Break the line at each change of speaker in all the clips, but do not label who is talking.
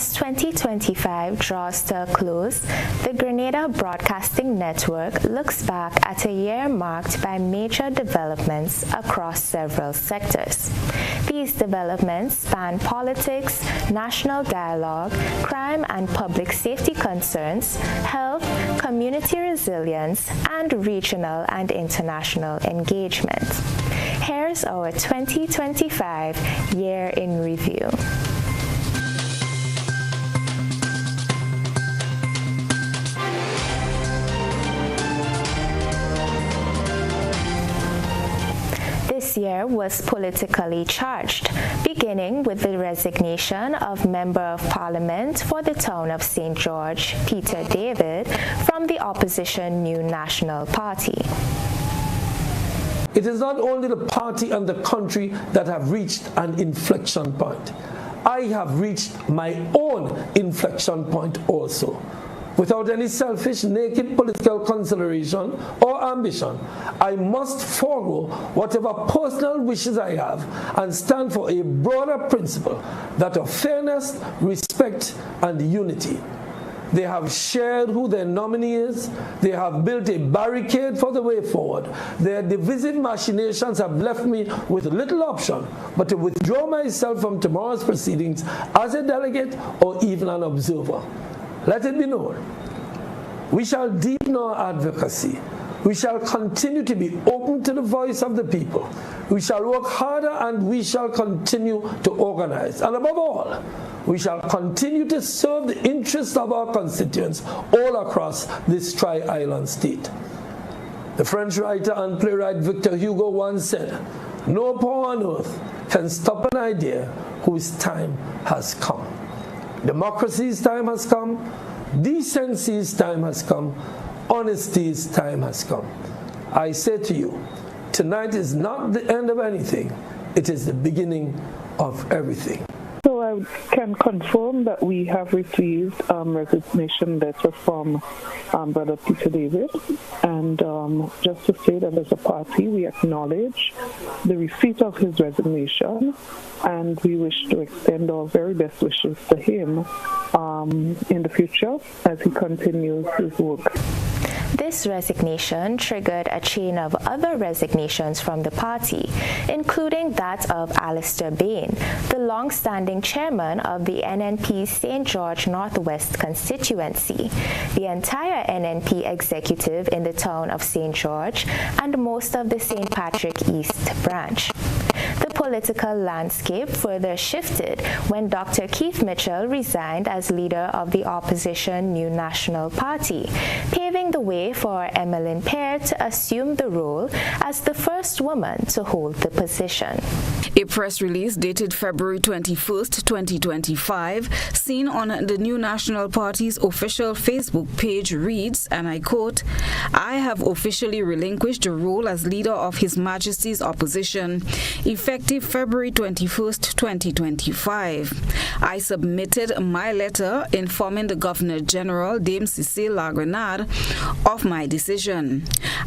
As 2025 draws to a close, the Grenada Broadcasting Network looks back at a year marked by major developments across several sectors. These developments span politics, national dialogue, crime and public safety concerns, health, community resilience, and regional and international engagement. Here's our 2025 Year in Review. This year was politically charged, beginning with the resignation of Member of Parliament for the town of St. George, Peter David, from the opposition New National Party.
It is not only the party and the country that have reached an inflection point. I have reached my own inflection point also. Without any selfish, naked political consideration or ambition, I must forego whatever personal wishes I have and stand for a broader principle, that of fairness, respect, and unity. They have shared who their nominee is. They have built a barricade for the way forward. Their divisive machinations have left me with little option but to withdraw myself from tomorrow's proceedings as a delegate or even an observer. Let it be known, we shall deepen our advocacy. We shall continue to be open to the voice of the people. We shall work harder and we shall continue to organize. And above all, we shall continue to serve the interests of our constituents all across this tri-island state. The French writer and playwright Victor Hugo once said, "No power on earth can stop an idea whose time has come." Democracy's time has come, decency's time has come, honesty's time has come. I say to you, tonight is not the end of anything, it is the beginning of everything.
So I can confirm that we have received resignation letter from Brother Peter David, and just to say that as a party we acknowledge the receipt of his resignation, and we wish to extend our very best wishes to him in the future as he continues his work.
This resignation triggered a chain of other resignations from the party, including that of Alistair Bain, the long-standing chairman of the NNP St. George Northwest constituency, the entire NNP executive in the town of St. George, and most of the St. Patrick East branch. The political landscape further shifted when Dr. Keith Mitchell resigned as leader of the opposition New National Party, paving the way for Emmeline Pear to assume the role as the first woman to hold the position.
A press release dated February 21st, 2025, seen on the New National Party's official Facebook page reads, and I quote, "I have officially relinquished the role as leader of His Majesty's opposition, effective February 21st, 2025. I submitted my letter informing the Governor General, Dame Sealey of my decision.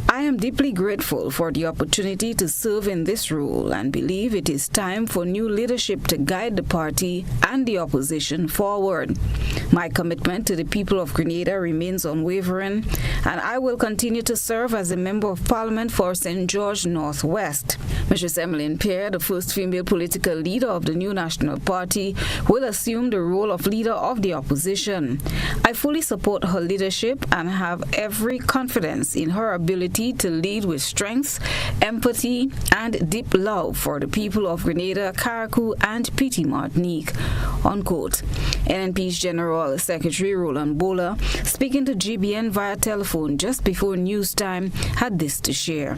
I am deeply grateful for the opportunity to serve in this role and believe it is time for new leadership to guide the party and the opposition forward. My commitment to the people of Grenada remains unwavering, and I will continue to serve as a Member of Parliament for St. George Northwest." Mrs. Emmeline Pear, the first female political leader of the New National Party, will assume the role of leader of the opposition. I fully support her leadership and have every confidence in her ability to lead with strength, empathy, and deep love for the people of Grenada, Carriacou, and Petite Martinique. Unquote. NNP's General Secretary Roland Bola, speaking to GBN via telephone just before news time, had this to share.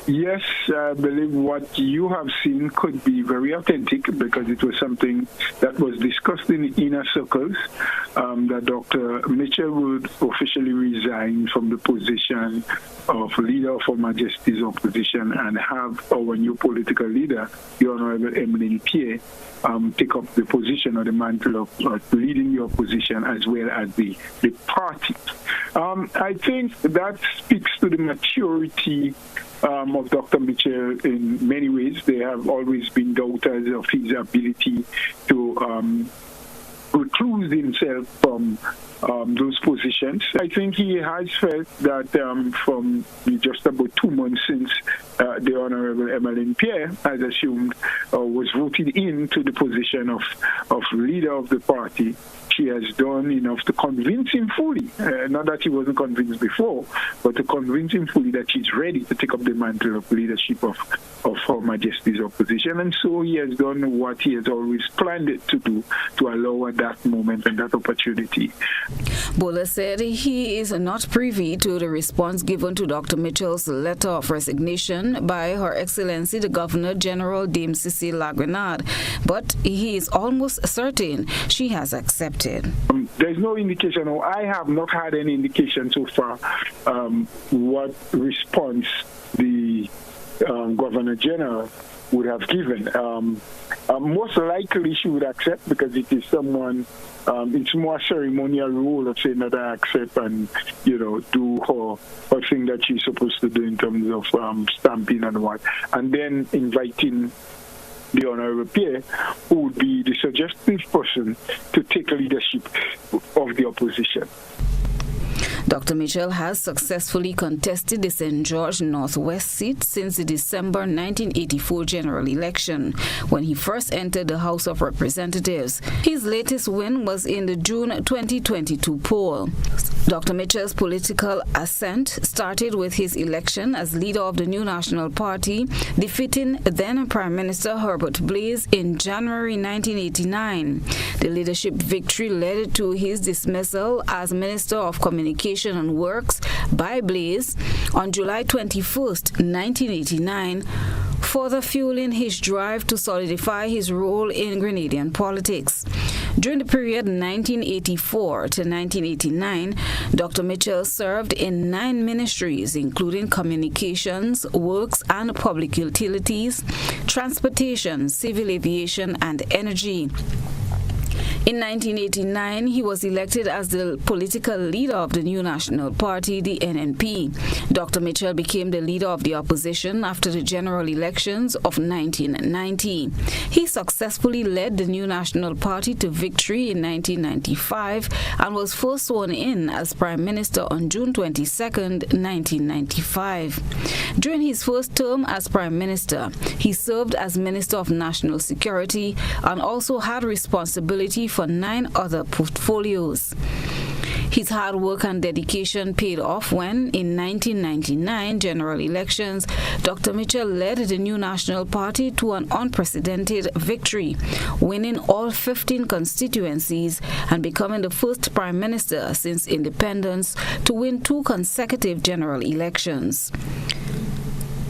Yes, I believe what you have seen could be very authentic because it was something that was discussed in the inner circles, that Dr. Mitchell would officially resign from the position of leader of Her Majesty's opposition and have our new political leader, the Honorable Emmeline Pear, take up the position or the mantle of leading the opposition as well as the party. I think that speaks to the maturity of Dr. Mitchell in many ways. There have always been doubters of his ability to recluse himself from those positions. I think he has felt that from just about 2 months since the Honorable Emmeline Pierre has assumed was voted into the position of leader of the party, she has done enough to convince him fully, not that he wasn't convinced before, but to convince him fully that she's ready to take up the mantle of leadership of Her Majesty's opposition. And so he has done what he has always planned it to do, to allow at that moment and that opportunity.
Bola said he is not privy to the response given to Dr. Mitchell's letter of resignation by Her Excellency the Governor General Dame Sealey Lagrenade, but he is almost certain she has accepted.
There's no indication, or I have not had any indication so far, what response the Governor General would have given. Most likely she would accept, because it is someone, it's more a ceremonial role of saying that I accept and, do her thing that she's supposed to do in terms of stamping and what. And then inviting the Honorable Pierre, who would be the suggestive person to take leadership of the opposition.
Dr. Mitchell has successfully contested the St. George Northwest seat since the December 1984 general election, when he first entered the House of Representatives. His latest win was in the June 2022 poll. Dr. Mitchell's political ascent started with his election as leader of the New National Party, defeating then Prime Minister Herbert Blaise in January 1989. The leadership victory led to his dismissal as Minister of Communication and Works by Blaise on July 21st, 1989, further fueling his drive to solidify his role in Grenadian politics. During the period 1984 to 1989, Dr. Mitchell served in 9 ministries, including Communications, Works and Public Utilities, Transportation, Civil Aviation and Energy. In 1989, he was elected as the political leader of the New National Party, the NNP. Dr. Mitchell became the leader of the opposition after the general elections of 1990. He successfully led the New National Party to victory in 1995 and was first sworn in as Prime Minister on June 22, 1995. During his first term as Prime Minister, he served as Minister of National Security and also had responsibility for 9 other portfolios. His hard work and dedication paid off when, in 1999 general elections, Dr. Mitchell led the New National Party to an unprecedented victory, winning all 15 constituencies and becoming the first Prime Minister since independence to win 2 consecutive general elections.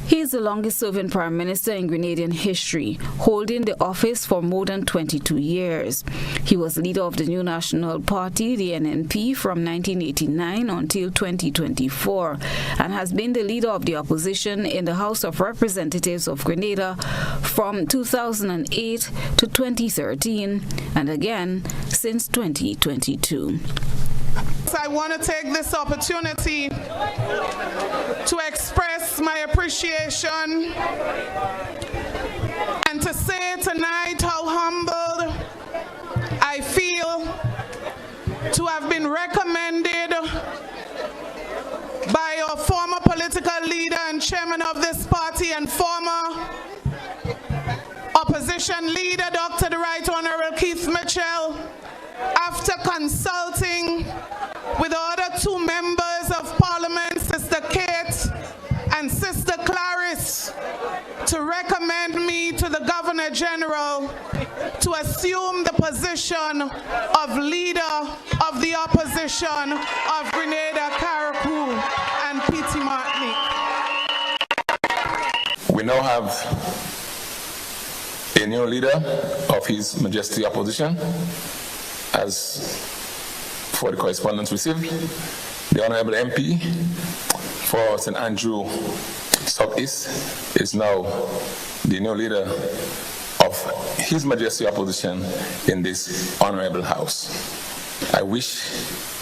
He is the longest-serving Prime Minister in Grenadian history, holding the office for more than 22 years. He was leader of the New National Party, the NNP, from 1989 until 2024, and has been the leader of the opposition in the House of Representatives of Grenada from 2008 to 2013, and again since 2022.
I want to take this opportunity to express my appreciation and to say tonight how humbled I feel to have been recommended by our former political leader and chairman of this party and former opposition leader, Dr. the Right Honorable Keith Mitchell, after consulting with the other 2 members of Parliament, Sister Kate and Sister Clarice, to recommend me to the Governor General to assume the position of leader of the opposition of Grenada, Carriacou and P.T. Martinique.
We now have a new leader of His Majesty Opposition. As for the correspondence received, the Honorable MP for St. Andrew Southeast is now the new leader of His Majesty Opposition in this Honorable House. I wish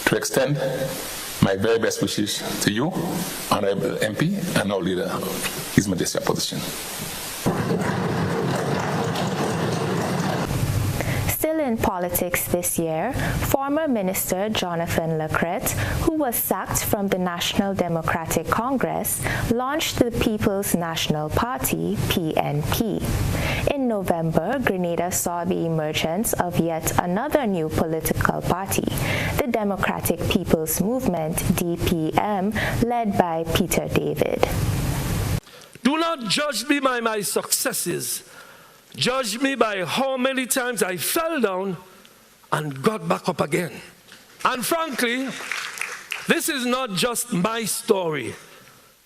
to extend my very best wishes to you, Honorable MP, and now leader of His Majesty Opposition.
Still in politics this year, former Minister Jonathan Lecret, who was sacked from the National Democratic Congress, launched the People's National Party, PNP. In November, Grenada saw the emergence of yet another new political party, the Democratic People's Movement, DPM, led by Peter David.
Do not judge me by my successes. Judge me by how many times I fell down and got back up again. And frankly, this is not just my story.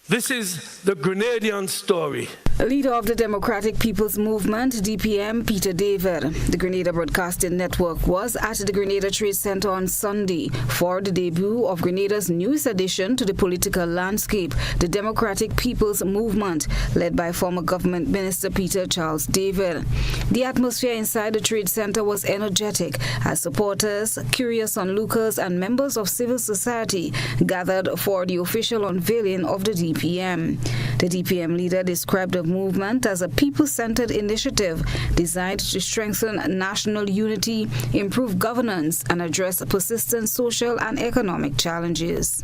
This is the Grenadian story.
Leader of the Democratic People's Movement, DPM, Peter David. The Grenada Broadcasting Network was at the Grenada Trade Center on Sunday for the debut of Grenada's newest addition to the political landscape, the Democratic People's Movement, led by former Government Minister Peter Charles David. The atmosphere inside the Trade Center was energetic as supporters, curious onlookers, and members of civil society gathered for the official unveiling of the DPM. The DPM leader described the movement as a people-centered initiative designed to strengthen national unity, improve governance, and address persistent social and economic challenges.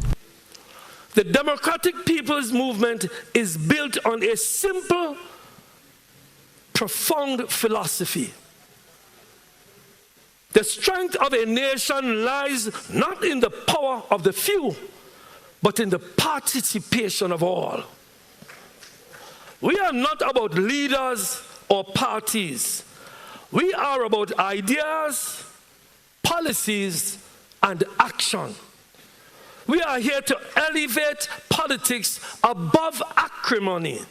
The Democratic People's Movement is built on a simple, profound philosophy. The strength of a nation lies not in the power of the few, but in the participation of all. We are not about leaders or parties. We are about ideas, policies, and action. We are here to elevate politics above acrimony,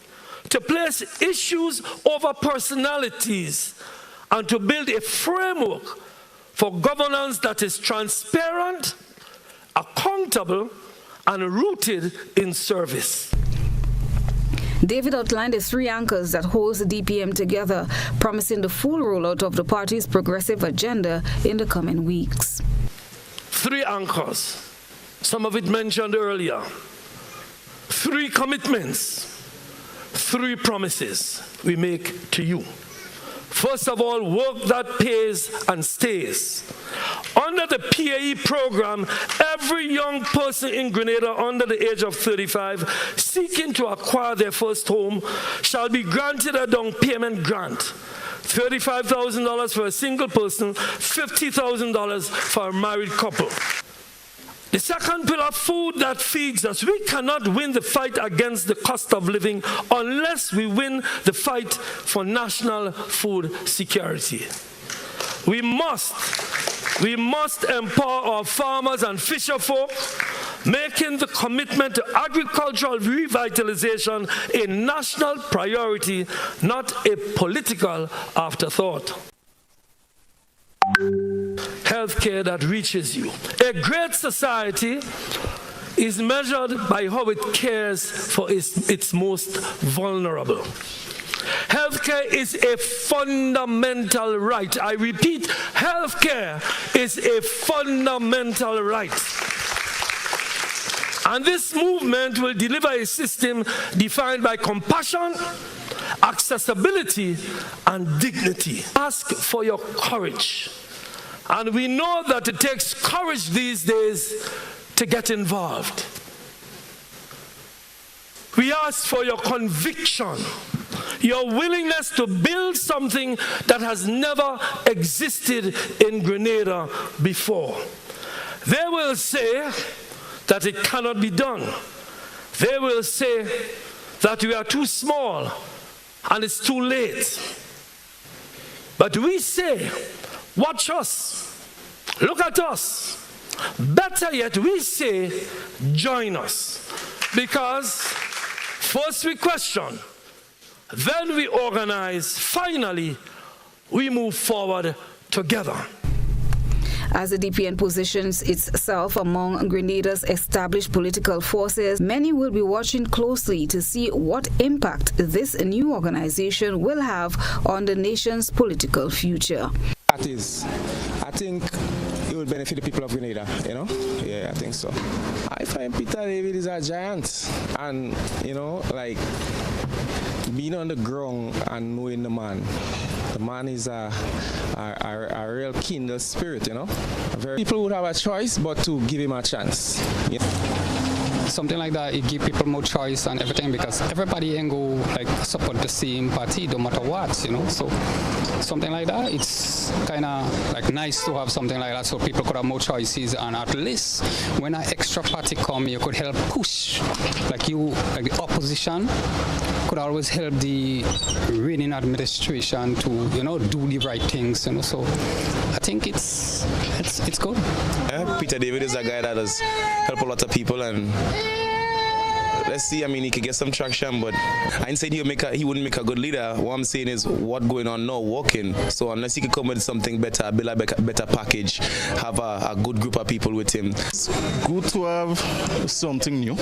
to place issues over personalities, and to build a framework for governance that is transparent, accountable, and rooted in service.
David outlined the three anchors that holds the DPM together, promising the full rollout of the party's progressive agenda in the coming weeks.
Three anchors, some of it mentioned earlier. Three commitments, three promises we make to you. First of all, work that pays and stays. Under the PAE program, every young person in Grenada under the age of 35 seeking to acquire their first home shall be granted a down payment grant. $35,000 for a single person, $50,000 for a married couple. The second pillar, food that feeds us. We cannot win the fight against the cost of living unless we win the fight for national food security. We must empower our farmers and fisherfolk, making the commitment to agricultural revitalization a national priority, not a political afterthought. Healthcare that reaches you. A great society is measured by how it cares for its most vulnerable. Healthcare is a fundamental right. I repeat, healthcare is a fundamental right. And this movement will deliver a system defined by compassion, accessibility, and dignity. Ask for your courage. And we know that it takes courage these days to get involved. We ask for your conviction, your willingness to build something that has never existed in Grenada before. They will say that it cannot be done. They will say that we are too small and it's too late. But we say, watch us, look at us. Better yet, we say, join us. Because first we question, then we organize, finally we move forward together.
As the DPN positions itself among Grenada's established political forces, many will be watching closely to see what impact this new organization will have on the nation's political future.
That is, I think it will benefit the people of Grenada, you know? Yeah, I think so. I find Peter David is a giant, and, you know, like, being on the ground and knowing the man is a real kindred spirit, you know. People would have a choice, but to give him a chance. You know?
Something like that, it gives people more choice and everything, because everybody can go like support the same party no matter what, you know. So something like that, it's kind of like nice to have something like that, so people could have more choices, and at least when an extra party come, you could help push, like the opposition could always help the reigning administration to, you know, do the right things, you know. So I think it's good.
Yeah, Peter David is a guy that has helped a lot of people, and let's see. I mean, he could get some traction, but I ain't saying he wouldn't make a good leader. What I'm saying is what's going on now working. So unless he could come with something better, build a better package, have a good group of people with him.
It's good to have something new.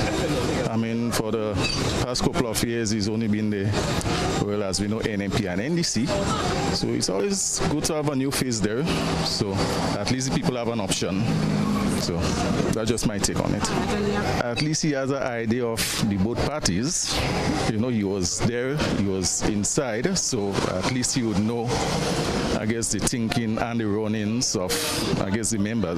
I mean, for the past couple of years, he's only been there, well, as we know, NMP and NDC. So it's always good to have a new face there. So at least the people have an option. So that's just my take on it. At least he has an idea of the both parties. You know, he was there, he was inside, so at least he would know, I guess, the thinking and the run-ins of, I guess, the members.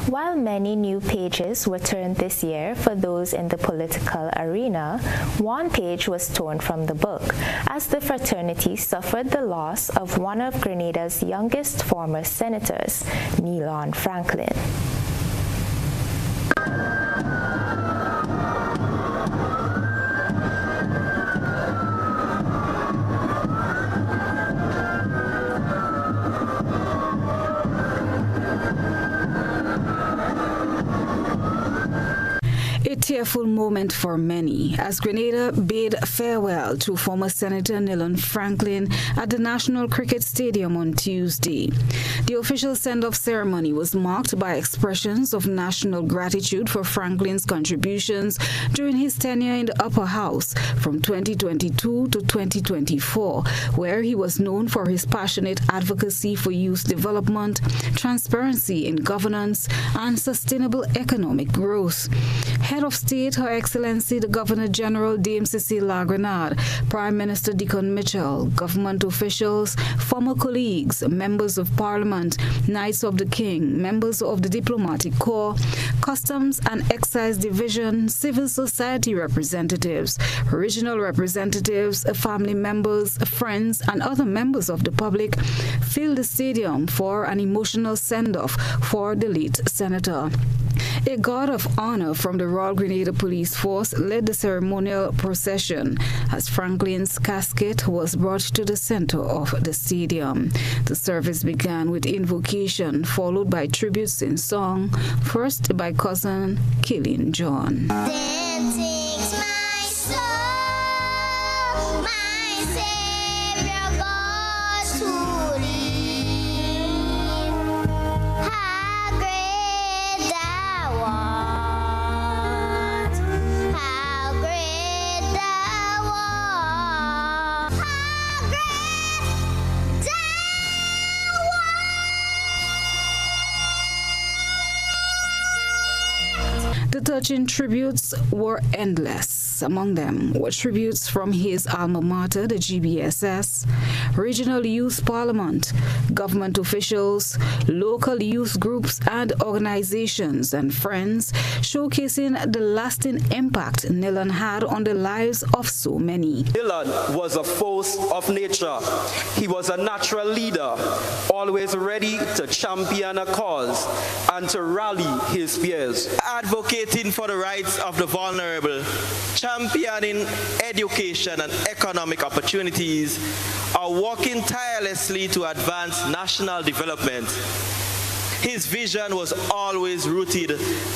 While many new pages were turned this year for those in the political arena, one page was torn from the book, as the fraternity suffered the loss of one of Grenada's youngest former senators, Nelon Franklin.
A tearful moment for many as Grenada bade farewell to former Senator Nelon Franklin at the National Cricket Stadium on Tuesday. The official send-off ceremony was marked by expressions of national gratitude for Franklin's contributions during his tenure in the upper house from 2022 to 2024, where he was known for his passionate advocacy for youth development, transparency in governance, and sustainable economic growth. Head of State, Her Excellency the Governor-General Dame Sealey Lagrenade, Prime Minister Dickon Mitchell, government officials, former colleagues, members of Parliament, Knights of the King, members of the Diplomatic Corps, Customs and Excise Division, civil society representatives, regional representatives, family members, friends, and other members of the public filled the stadium for an emotional send-off for the late senator. A guard of honor from the Royal Grenada Police Force led the ceremonial procession as Franklin's casket was brought to the center of the stadium. The service began with invocation, followed by tributes in song, first by cousin Killian John. The touching tributes were endless. Among them were tributes from his alma mater, the GBSS, regional youth parliament, government officials, local youth groups and organizations and friends, showcasing the lasting impact Nelon had on the lives of so many.
Nelon was a force of nature. He was a natural leader, always ready to champion a cause and to rally his peers. Advocating for the rights of the vulnerable, championing education and economic opportunities, are working tirelessly to advance national development. His vision was always rooted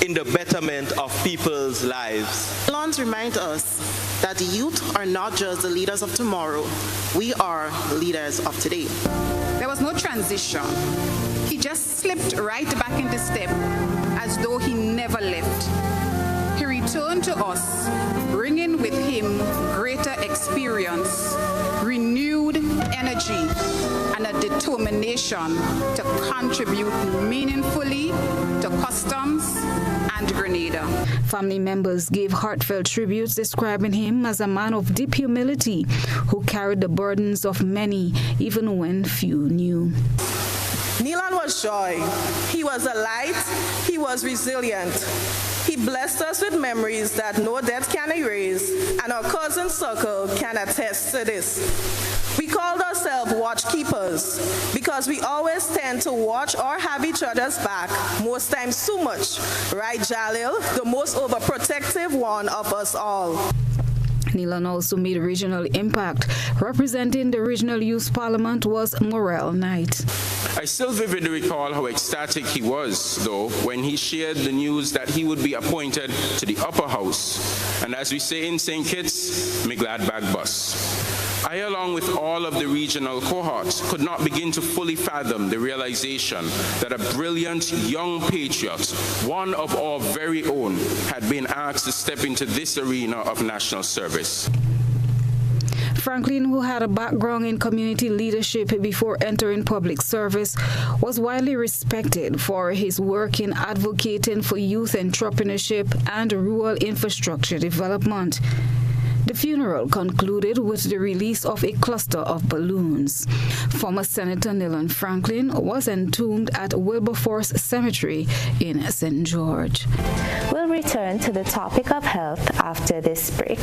in the betterment of people's lives.
Nelon reminds us that the youth are not just the leaders of tomorrow, we are the leaders of today.
There was no transition. He just slipped right back into step as though he never left. He returned to us, bringing with him greater experience, renewed energy, and a determined determination to contribute meaningfully to customs and Grenada.
Family members gave heartfelt tributes describing him as a man of deep humility who carried the burdens of many even when few knew.
Neelan was joy. He was a light. He was resilient. He blessed us with memories that no death can erase, and our cousin circle can attest to this. We called ourselves watch keepers because we always tend to watch or have each other's back, most times too much. Right, Jalil? The most overprotective one of us all.
Neelan also made regional impact. Representing the Regional Youth Parliament was Morel Knight.
I still vividly recall how ecstatic he was, though, when he shared the news that he would be appointed to the upper house. And as we say in St. Kitts, me glad bag bus. I, along with all of the regional cohorts, could not begin to fully fathom the realization that a brilliant young patriot, one of our very own, had been asked to step into this arena of national service.
Franklin, who had a background in community leadership before entering public service, was widely respected for his work in advocating for youth entrepreneurship and rural infrastructure development. The funeral concluded with the release of a cluster of balloons. Former Senator Neelan Franklin was entombed at Wilberforce Cemetery in St. George.
We'll return to the topic of health after this break.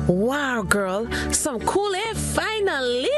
Wow, girl, some cool air finally.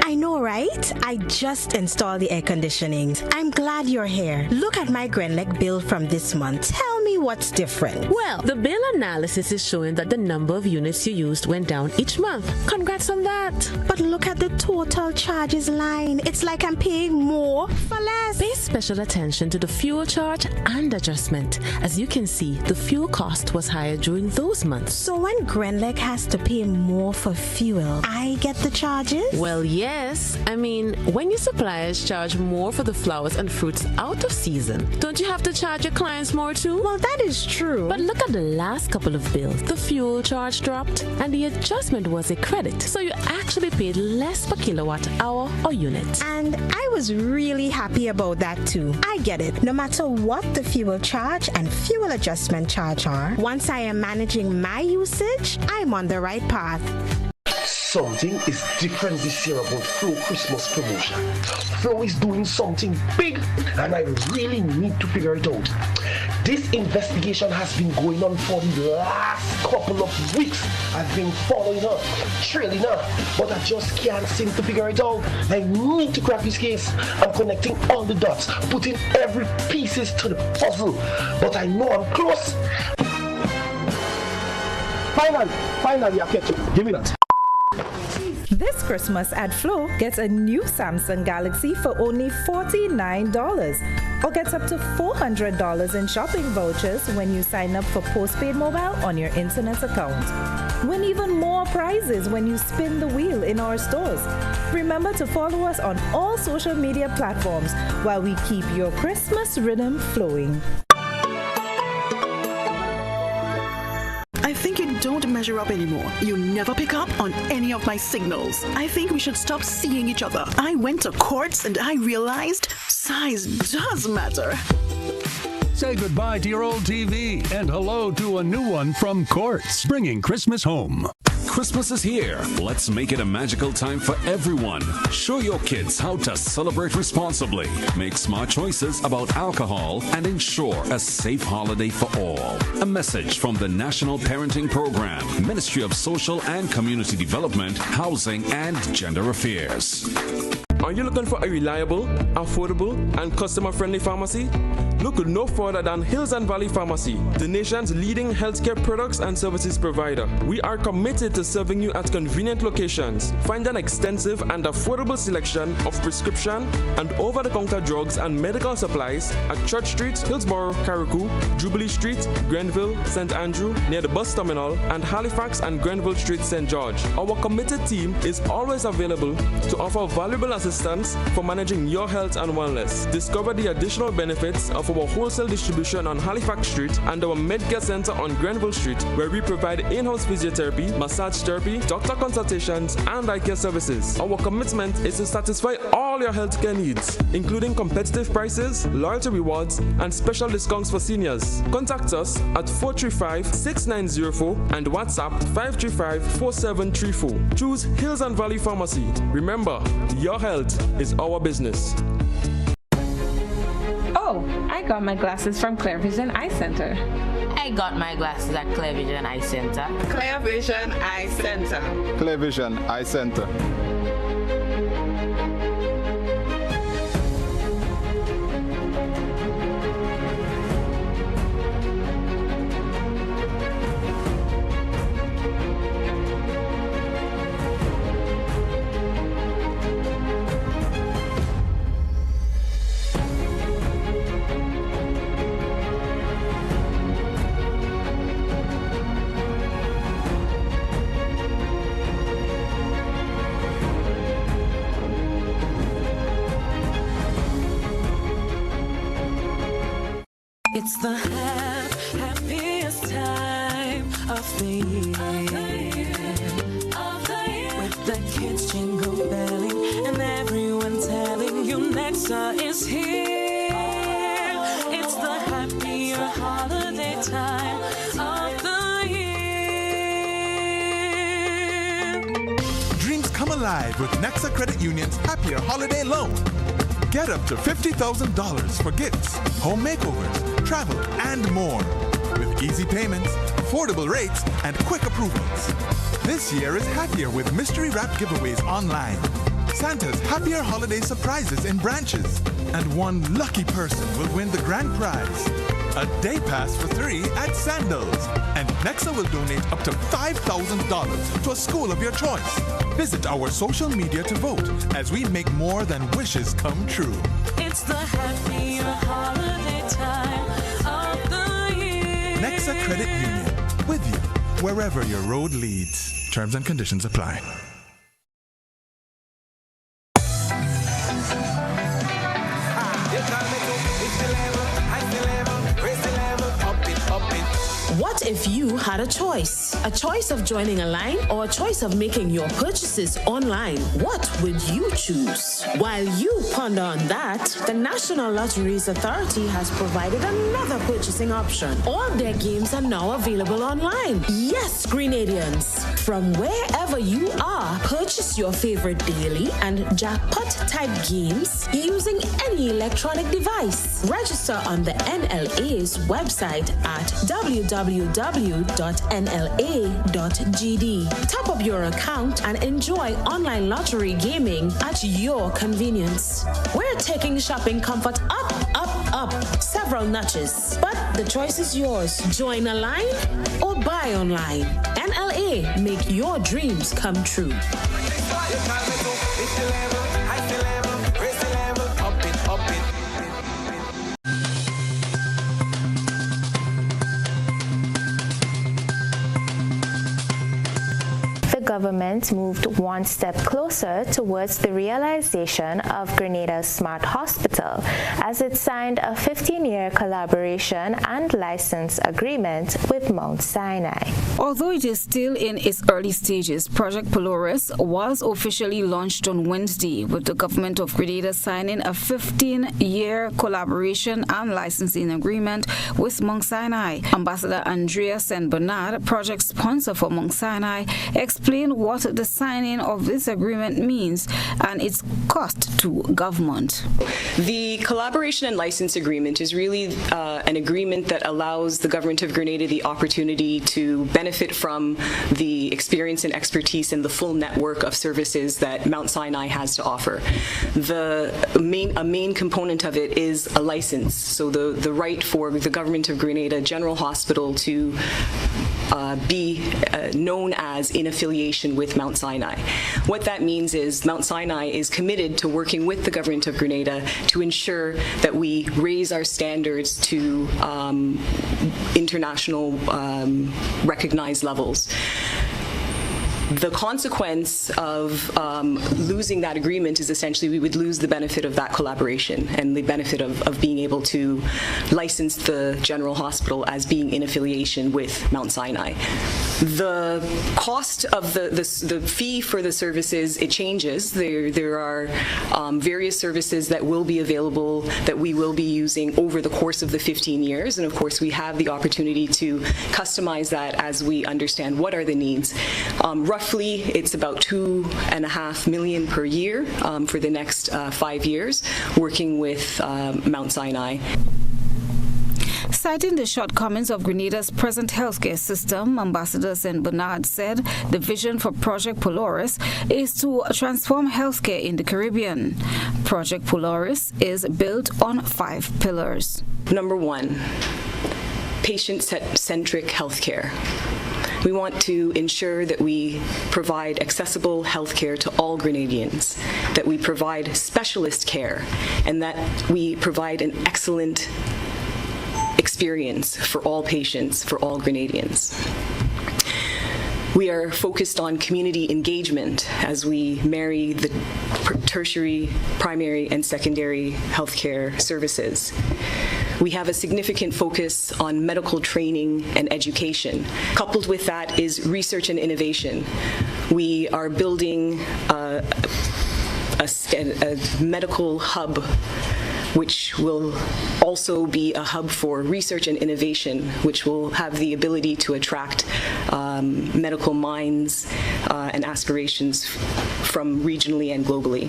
I know, right? I just installed the air conditioning. I'm glad you're here. Look at my Grenlec bill from this month. Tell me what's different.
Well, the bill analysis is showing that the number of units you used went down each month. Congrats on that.
But look at the total charges line. It's like I'm paying more for less.
Pay special attention to the fuel charge and adjustment. As you can see, the fuel cost was higher during those months.
So when Grenlec has to pay more for fuel, I get the charges?
Well, yes. I mean, when your suppliers charge more for the flowers and fruits out of season, don't you have to charge your clients more too?
Well, that is true.
But look at the last couple of bills. The fuel charge dropped and the adjustment was a credit. So you actually paid less per kilowatt hour or unit.
And I was really happy about that too. I get it. No matter what the fuel charge and fuel adjustment charge are, once I am managing my usage, I'm on the right path.
Something is different this year about Flow Christmas promotion. Flow is doing something big and I really need to figure it out. This investigation has been going on for the last couple of weeks. I've been following her, trailing her, but I just can't seem to figure it out. I need to crack this case. I'm connecting all the dots, putting every pieces to the puzzle, but I know I'm close. Finally, I catch you. Give me that.
This Christmas at Flow, get a new Samsung Galaxy for only $49 or get up to $400 in shopping vouchers when you sign up for postpaid mobile on your internet account. Win even more prizes when you spin the wheel in our stores. Remember to follow us on all social media platforms while we keep your Christmas rhythm flowing.
I think you don't measure up anymore. You never pick up on any of my signals. I think we should stop seeing each other. I went to Courts and I realized size does matter.
Say goodbye to your old TV and hello to a new one from Courts, bringing Christmas home.
Christmas is here. Let's make it a magical time for everyone. Show your kids how to celebrate responsibly. Make smart choices about alcohol and ensure a safe holiday for all. A message from the National Parenting Program, Ministry of Social and Community Development, Housing and Gender Affairs.
Are you looking for a reliable, affordable, and customer-friendly pharmacy? Look no further than Hills and Valley Pharmacy, the nation's leading healthcare products and services provider. We are committed to serving you at convenient locations. Find an extensive and affordable selection of prescription and over-the-counter drugs and medical supplies at Church Street, Hillsborough, Carriacou, Jubilee Street, Grenville, St. Andrew, near the bus terminal, and Halifax and Grenville Street, St. George. Our committed team is always available to offer valuable assistance for managing your health and wellness. Discover the additional benefits of our wholesale distribution on Halifax Street and our Medcare Center on Grenville Street, where we provide in-house physiotherapy, massage therapy, doctor consultations, and eye care services. Our commitment is to satisfy all your healthcare needs, including competitive prices, loyalty rewards, and special discounts for seniors. Contact us at 435-6904 and WhatsApp 535-4734. Choose Hills and Valley Pharmacy. Remember, your health is our business.
Oh, I got my glasses from Clear Vision Eye Center.
I got my glasses at Clear Vision Eye Center.
Clear Vision Eye Center.
Clear Vision Eye Center.
It's the happiest time of the year. With the kids jingle belling and everyone telling you Nexa is here. It's the happier holiday time of the year.
Dreams come alive with Nexa Credit Union's Happier Holiday Loan. Get up to $50,000 for gifts, home makeovers, travel, and more. With easy payments, affordable rates, and quick approvals. This year is happier with mystery wrap giveaways online. Santa's Happier Holiday surprises in branches. And one lucky person will win the grand prize. A day pass for 3 at Sandals. And Nexa will donate up to $5,000 to a school of your choice. Visit our social media to vote as we make more than wishes come true.
It's the happier holiday time of the year.
Nexa Credit Union, with you wherever your road leads. Terms and conditions apply.
What if you had a choice? A choice of joining a line or a choice of making your purchases online? What would you choose? While you ponder on that, the National Lotteries Authority has provided another purchasing option. All their games are now available online. Yes, Grenadians. From wherever you are, purchase your favorite daily and jackpot-type games using any electronic device. Register on the NLA's website at www.nla.gd. Top up your account and enjoy online lottery gaming at your convenience. We're taking shopping comfort up, up, up several notches. But the choice is yours. Join a line or buy online. NLA, make your dreams come true.
Government moved one step closer towards the realization of Grenada's Smart Hospital as it signed a 15-year collaboration and license agreement with Mount Sinai.
Although it is still in its early stages, Project Polaris was officially launched on Wednesday, with the government of Grenada signing a 15-year collaboration and licensing agreement with Mount Sinai. Ambassador Andrea St. Bernard, project sponsor for Mount Sinai, explained on what the signing of this agreement means and its cost to government.
The collaboration and license agreement is really an agreement that allows the government of Grenada the opportunity to benefit from the experience and expertise and the full network of services that Mount Sinai has to offer. A main component of it is a license, so the right for the government of Grenada General Hospital to be known as in affiliation with Mount Sinai. What that means is Mount Sinai is committed to working with the government of Grenada to ensure that we raise our standards to international recognized levels. The consequence of losing that agreement is essentially we would lose the benefit of that collaboration and the benefit of being able to license the General Hospital as being in affiliation with Mount Sinai. The cost of the fee for the services, it changes. There are various services that will be available that we will be using over the course of the 15 years, and of course we have the opportunity to customize that as we understand what are the needs. Roughly, it's about $2.5 million per year for the next 5 years, working with Mount Sinai.
Citing the shortcomings of Grenada's present healthcare system, Ambassador St. Bernard said the vision for Project Polaris is to transform healthcare in the Caribbean. Project Polaris is built on 5 pillars.
Number 1, patient-centric healthcare. We want to ensure that we provide accessible health care to all Grenadians, that we provide specialist care, and that we provide an excellent experience for all patients, for all Grenadians. We are focused on community engagement as we marry the tertiary, primary, and secondary healthcare services. We have a significant focus on medical training and education. Coupled with that is research and innovation. We are building a medical hub, which will also be a hub for research and innovation, which will have the ability to attract medical minds and aspirations from regionally and globally.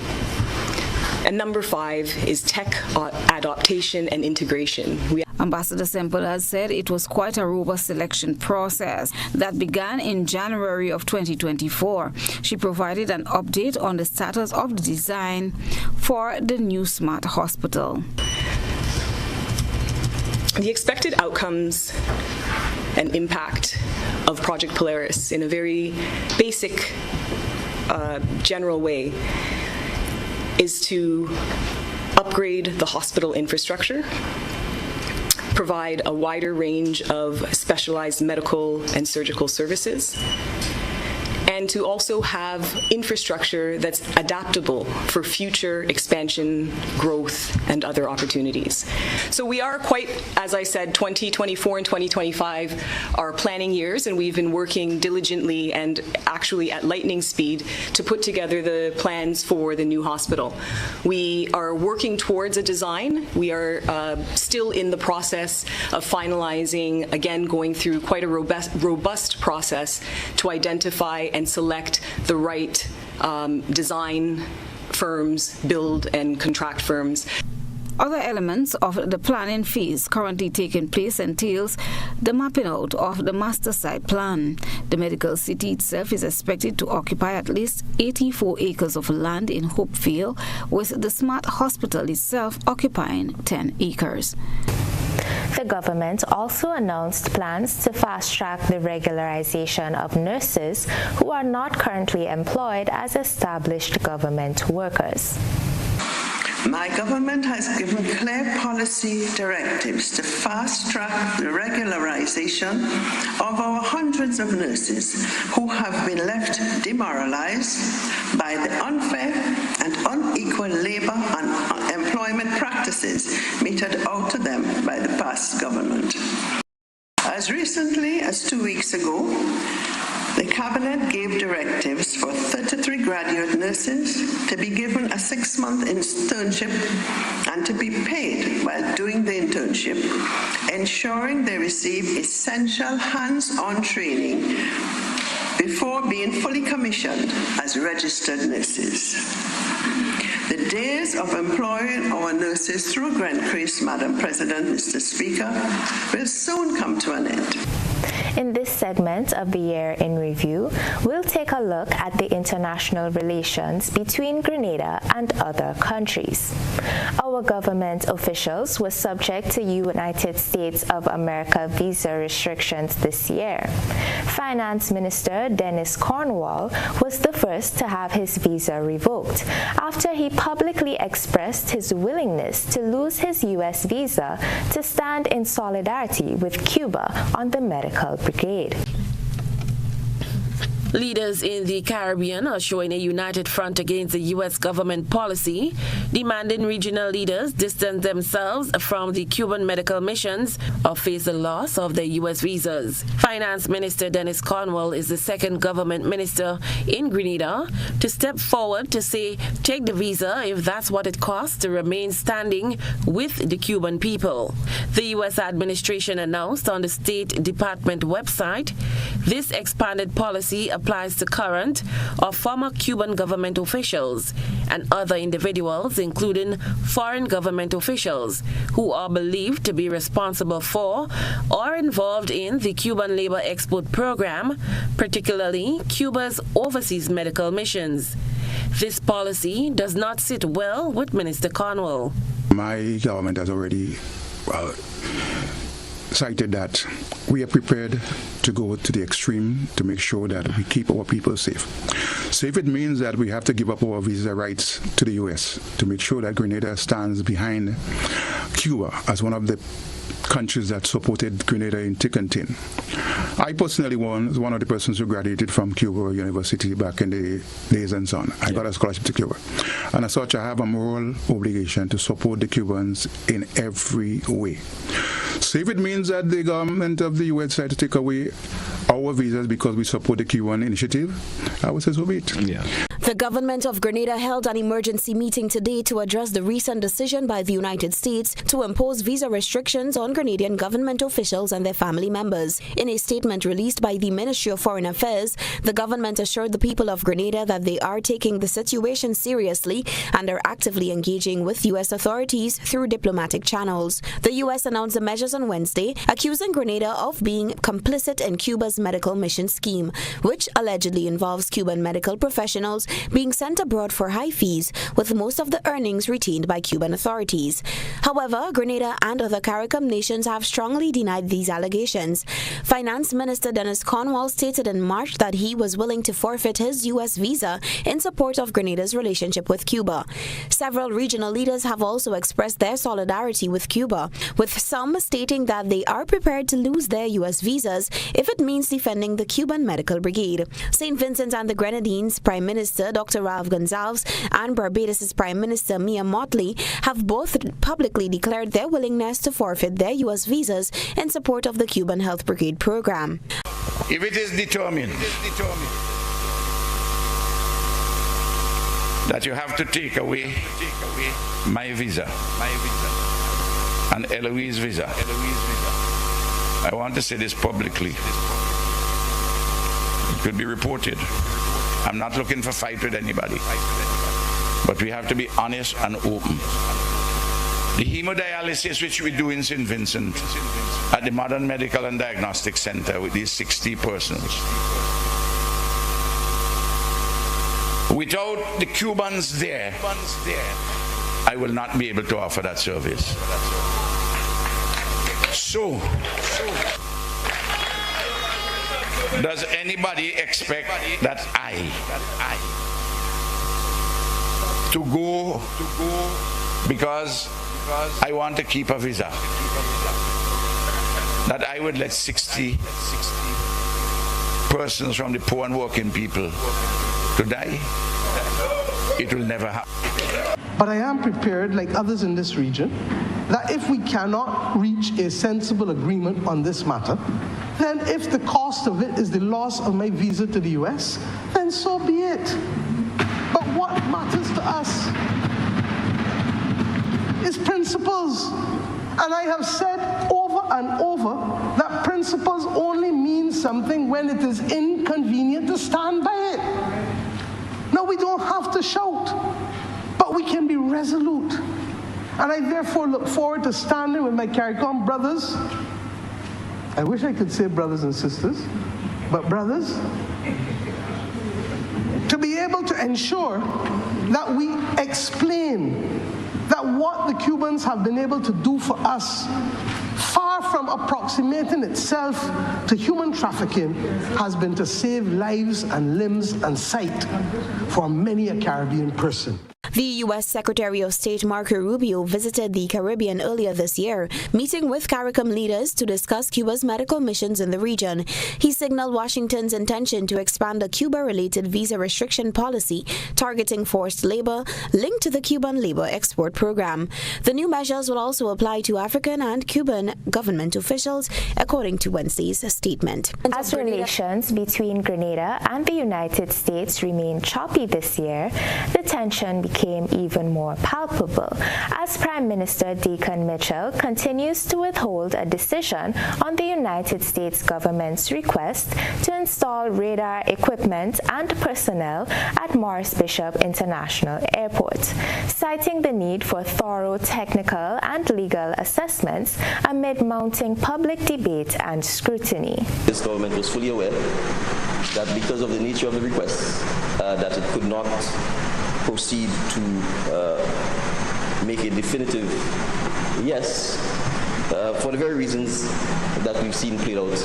And number 5 is tech adaptation and integration.
Ambassador St. Bernard said it was quite a robust selection process that began in January of 2024. She provided an update on the status of the design for the new smart hospital.
The expected outcomes and impact of Project Polaris in a very basic, general way is to upgrade the hospital infrastructure, provide a wider range of specialized medical and surgical services, and to also have infrastructure that's adaptable for future expansion, growth, and other opportunities. So we are quite, as I said, 2024 and 2025 are planning years, and we've been working diligently and actually at lightning speed to put together the plans for the new hospital. We are working towards a design. We are still in the process of finalizing, again, going through quite a robust process to identify and select the right design firms, build and contract firms.
Other elements of the planning phase currently taking place entails the mapping out of the master site plan. The medical city itself is expected to occupy at least 84 acres of land in Hopefield, with the smart hospital itself occupying 10 acres.
The government also announced plans to fast-track the regularization of nurses who are not currently employed as established government workers.
My government has given clear policy directives to fast-track the regularization of our hundreds of nurses who have been left demoralized by the unfair and unequal labor and employment practices meted out to them by the past government. As recently as 2 weeks ago, the Cabinet gave directives for 33 graduate nurses to be given a 6-month internship and to be paid while doing the internship, ensuring they receive essential hands-on training before being fully commissioned as registered nurses. The days of employing our nurses through Grant Crease, Madam President, Mr. Speaker, will soon come to an end.
In this segment of the Year in Review, we'll take a look at the international relations between Grenada and other countries. Our government officials were subject to United States of America visa restrictions this year. Finance Minister Dennis Cornwall was the first to have his visa revoked after he publicly expressed his willingness to lose his U.S. visa to stand in solidarity with Cuba on the medical brigade.
Leaders in the Caribbean are showing a united front against the U.S. government policy, demanding regional leaders distance themselves from the Cuban medical missions or face the loss of their U.S. visas. Finance Minister Dennis Cornwall is the second government minister in Grenada to step forward to say, take the visa if that's what it costs to remain standing with the Cuban people. The U.S. administration announced on the State Department website this expanded policy applies to current or former Cuban government officials and other individuals, including foreign government officials, who are believed to be responsible for or involved in the Cuban labor export program, particularly Cuba's overseas medical missions. This policy does not sit well with Minister Cornwall.
My government has already cited that we are prepared to go to the extreme to make sure that we keep our people safe. So if it means that we have to give up our visa rights to the U.S. to make sure that Grenada stands behind Cuba as one of the countries that supported Grenada in thick and thin. I personally was one of the persons who graduated from Cuba University back in the days and so on. I got a scholarship to Cuba. And as such, I have a moral obligation to support the Cubans in every way. So if it means that the government of the U.S. decided to take away our visas because we support the Cuban initiative, I would say so be it. Yeah.
The government of Grenada held an emergency meeting today to address the recent decision by the United States to impose visa restrictions on Grenadian government officials and their family members. In a statement released by the Ministry of Foreign Affairs, the government assured the people of Grenada that they are taking the situation seriously and are actively engaging with U.S. authorities through diplomatic channels. The U.S. announced the measures on Wednesday, accusing Grenada of being complicit in Cuba's medical mission scheme, which allegedly involves Cuban medical professionals being sent abroad for high fees, with most of the earnings retained by Cuban authorities. However, Grenada and other CARICOM nations have strongly denied these allegations. Finance Minister Dennis Cornwall stated in March that he was willing to forfeit his U.S. visa in support of Grenada's relationship with Cuba. Several regional leaders have also expressed their solidarity with Cuba, with some stating that they are prepared to lose their U.S. visas if it means defending the Cuban medical brigade. St. Vincent and the Grenadines Prime Minister Dr. Ralph Gonsalves and Barbados' Prime Minister Mia Mottley have both publicly declared their willingness to forfeit their U.S. visas in support of the Cuban Health Brigade program.
If it is determined that you have to take away my visa and Eloise's visa, I want to say this publicly. It could be reported. I'm not looking for a fight with anybody, but we have to be honest and open. The hemodialysis which we do in St. Vincent at the Modern Medical and Diagnostic Center with these 60 persons, without the Cubans there, I will not be able to offer that service. So, does anybody expect that I to go because I want to keep a visa, that I would let 60 persons from the poor and working people to die? It will never happen.
But I am prepared, like others in this region, that if we cannot reach a sensible agreement on this matter, then if the cost of it is the loss of my visa to the U.S., then so be it. But what matters to us is principles. And I have said over and over that principles principles only mean something when it is inconvenient to stand by it. No, we don't have to shout, but we can be resolute. And I therefore look forward to standing with my CARICOM brothers. I wish I could say brothers and sisters, but brothers, to be able to ensure that we explain that what the Cubans have been able to do for us, far from approximating itself to human trafficking, has been to save lives and limbs and sight for many a Caribbean person.
The U.S. Secretary of State Marco Rubio visited the Caribbean earlier this year, meeting with CARICOM leaders to discuss Cuba's medical missions in the region. He signaled Washington's intention to expand a Cuba-related visa restriction policy targeting forced labor linked to the Cuban labor export program. The new measures will also apply to African and Cuban government officials, according to Wednesday's statement.
As relations between Grenada and the United States remained choppy this year, the tension became even more palpable as Prime Minister Deacon Mitchell continues to withhold a decision on the United States government's request to install radar equipment and personnel at Morris Bishop International Airport, citing the need for thorough technical and legal assessments amid mounting public debate and scrutiny.
This government was fully aware that because of the nature of the request, that it could not proceed to make a definitive yes for the very reasons that we've seen played out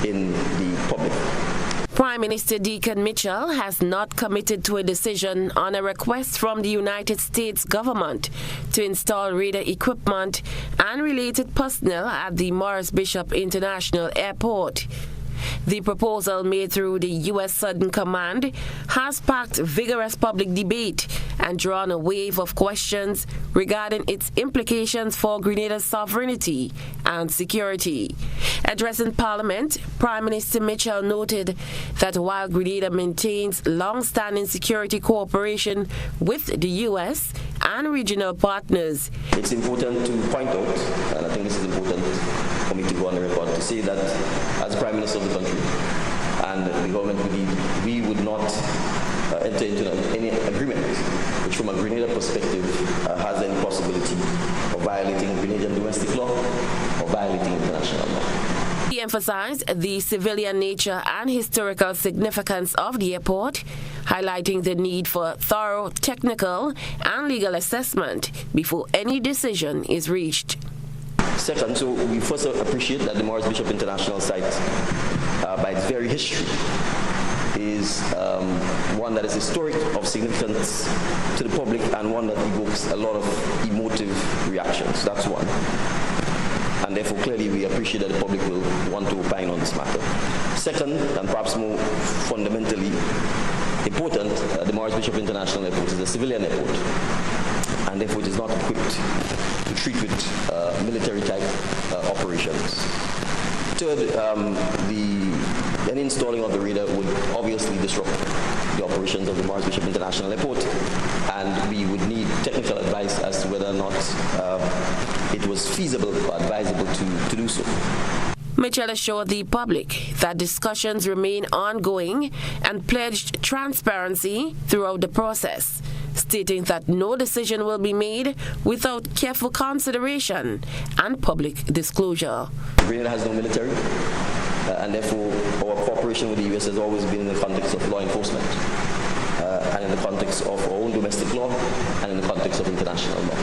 in the public.
Prime Minister Deacon Mitchell has not committed to a decision on a request from the United States government to install radar equipment and related personnel at the Morris Bishop International Airport. The proposal made through the U.S. Southern Command has sparked vigorous public debate and drawn a wave of questions regarding its implications for Grenada's sovereignty and security. Addressing Parliament, Prime Minister Mitchell noted that while Grenada maintains long-standing security cooperation with the U.S. and regional partners,
it's important to point out, and I think this is important for me to go on the record, to say that as Prime Minister of the country and the government, we would not enter into any agreement which from a Grenada perspective has any possibility of violating Grenadian domestic law or violating international law.
He emphasized the civilian nature and historical significance of the airport, highlighting the need for thorough technical and legal assessment before any decision is reached.
Second, so we first appreciate that the Morris Bishop International site, by its very history, is one that is historic, of significance to the public, and one that evokes a lot of emotive reactions. That's one. And therefore, clearly, we appreciate that the public will want to opine on this matter. Second, and perhaps more fundamentally important, the Morris Bishop International Airport is a civilian airport, and therefore it is not equipped to treat with military-type operations. Third, any installing of the radar would obviously disrupt the operations of the Morris Bishop International Airport, and we would need technical advice as to whether or not it was feasible or advisable to do so.
Mitchell assured the public that discussions remain ongoing and pledged transparency throughout the process, stating that no decision will be made without careful consideration and public disclosure.
Grenada has no military, and therefore our cooperation with the U.S. has always been in the context of law enforcement, and in the context of our own domestic law, and in the context of international law.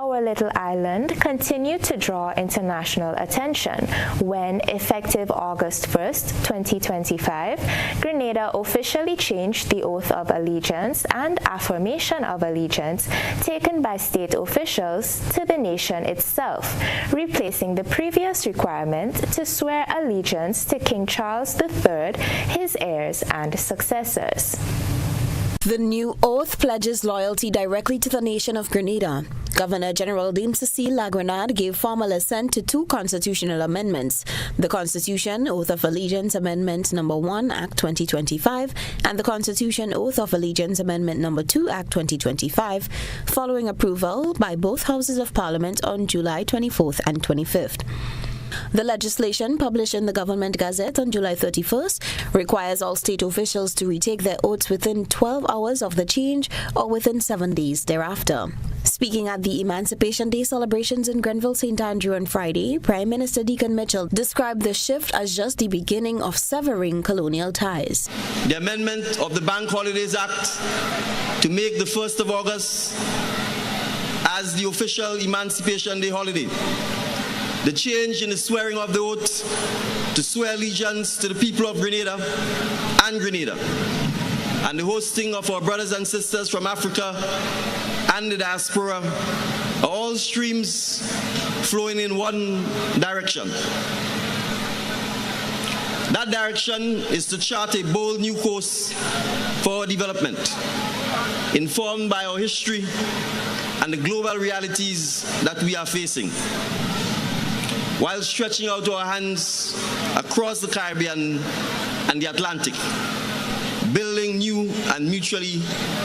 Our little island continued to draw international attention when, effective August 1st, 2025, Grenada officially changed the oath of allegiance and affirmation of allegiance taken by state officials to the nation itself, replacing the previous requirement to swear allegiance to King Charles III, his heirs and successors.
The new oath pledges loyalty directly to the nation of Grenada. Governor General Dame Cecile Lagrenade gave formal assent to two constitutional amendments: the Constitution Oath of Allegiance Amendment No. 1, Act 2025, and the Constitution Oath of Allegiance Amendment No. 2, Act 2025, following approval by both Houses of Parliament on July 24th and 25th. The legislation, published in the Government Gazette on July 31st, requires all state officials to retake their oaths within 12 hours of the change or within 7 days thereafter. Speaking at the Emancipation Day celebrations in Grenville St. Andrew on Friday, Prime Minister Deacon Mitchell described the shift as just the beginning of severing colonial ties.
The amendment of the Bank Holidays Act to make the 1st of August as the official Emancipation Day holiday. The change in the swearing of the oath to swear allegiance to the people of Grenada and Grenada, and the hosting of our brothers and sisters from Africa and the diaspora are all streams flowing in one direction. That direction is to chart a bold new course for our development, informed by our history and the global realities that we are facing, while stretching out our hands across the Caribbean and the Atlantic, building new and mutually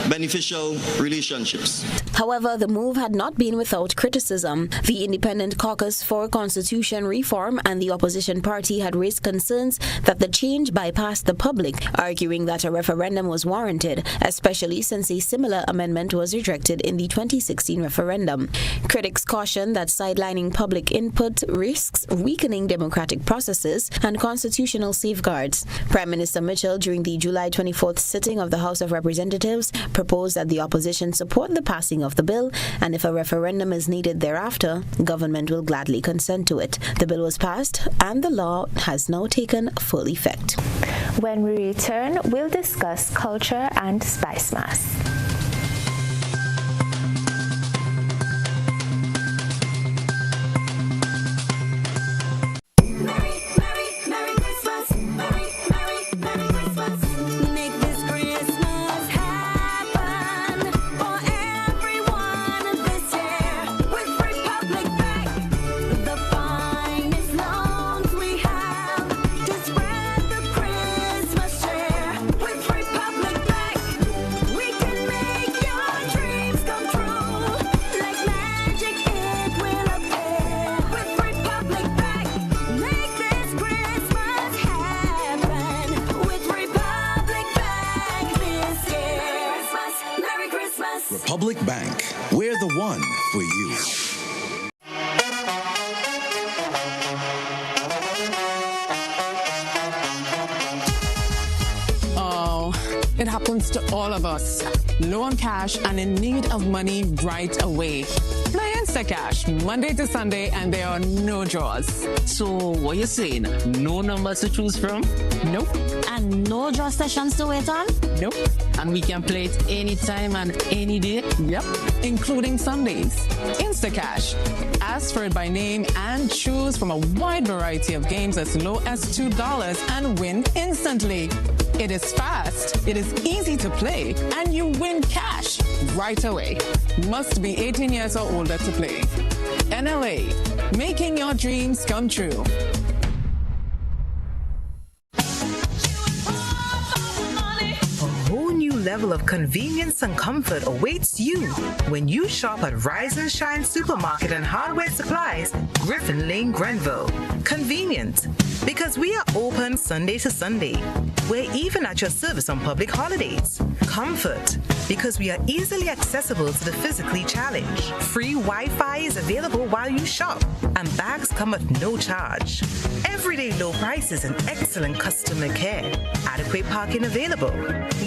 beneficial relationships.
However, the move had not been without criticism. The Independent Caucus for Constitution Reform and the opposition party had raised concerns that the change bypassed the public, arguing that a referendum was warranted, especially since a similar amendment was rejected in the 2016 referendum. Critics caution that sidelining public input risks weakening democratic processes and constitutional safeguards. Prime Minister Mitchell, during the July 24th sitting of the House of Representatives, proposed that the opposition support the passing of the bill, and if a referendum is needed thereafter, government will gladly consent to it. The bill was passed, and the law has now taken full effect.
When we return, we'll discuss culture and Spice Mass.
Republic Bank, we're the one for you.
Oh, it happens to all of us. Low on cash and in need of money right away. Play Instacash Monday to Sunday and there are no draws.
So what you saying? No numbers to choose from?
Nope.
And no draw sessions to wait on?
Nope.
And we can play it anytime and any day?
Yep, including Sundays. Instacash. Ask for it by name and choose from a wide variety of games as low as $2 and win instantly. It is fast, it is easy to play, and you win cash right away. Must be 18 years or older to play. NLA, making your dreams come true.
Level of convenience and comfort awaits you when you shop at Rise and Shine Supermarket and Hardware Supplies, Griffin Lane, Grenville. Convenient, because we are open Sunday to Sunday. We're even at your service on public holidays. Comfort, because we are easily accessible to the physically challenged. Free Wi-Fi is available while you shop, and bags come at no charge. Everyday low prices and excellent customer care. Adequate parking available.